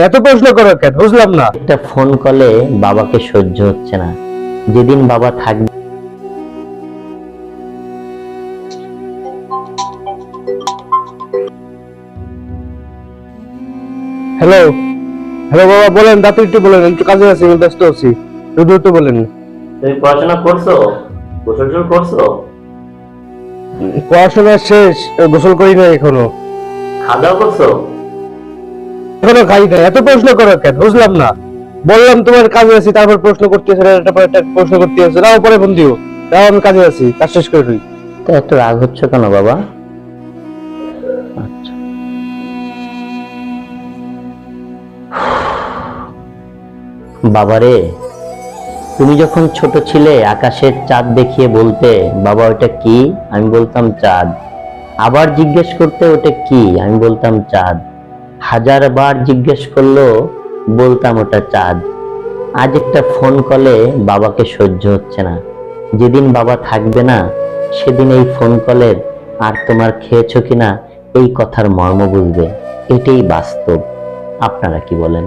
এত প্রশ্ন করো কেন বুঝলাম না। একটা ফোন কলে বাবাকে সহ্য হচ্ছে না। যেদিন বাবা থাকবে। হ্যালো হ্যালো বাবা বলেন, দাঁত একটু বলেন, একটু কাজে আছি, আমি ব্যস্ত আছি, দ্রুত বলেন। তুমি পড়াশোনা করছো? গোসল করছো? পড়াশোনা শেষ, গোসল করি না এখনো। খাওয়া দাওয়া করছো? এখনো খাই না। এত প্রশ্ন করো কেন বুঝলাম না। বললাম তোমার কাজে আছি, তারপর প্রশ্ন করতেছে না, একটা পর একটা প্রশ্ন করতেছে। দাও পরে ফোন দিও, দাও আমি কাজে আছি, কাজ শেষ করে নিই। তো এত রাগ হচ্ছে কেন বাবা? আচ্ছা, বাবারে, তুমি যখন ছোট ছিলে আকাশের চাঁদ দেখিয়ে বলতে বাবা ওটা কি, আমি বলতাম চাঁদ। আবার জিজ্ঞেস করতে ওটা কি, আমি বলতাম চাঁদ। 1000বার জিজ্ঞেস করলো বলতাম ওটা চাঁদ। আজ একটা ফোন কলে বাবাকে সহ্য হচ্ছে না। যেদিন বাবা থাকবে না সেদিন এই ফোন কলের আর তোমার খেয়েছো কিনা এই কথার মর্ম বুঝবে। এটাই বাস্তব। আপনারা কি বলেন?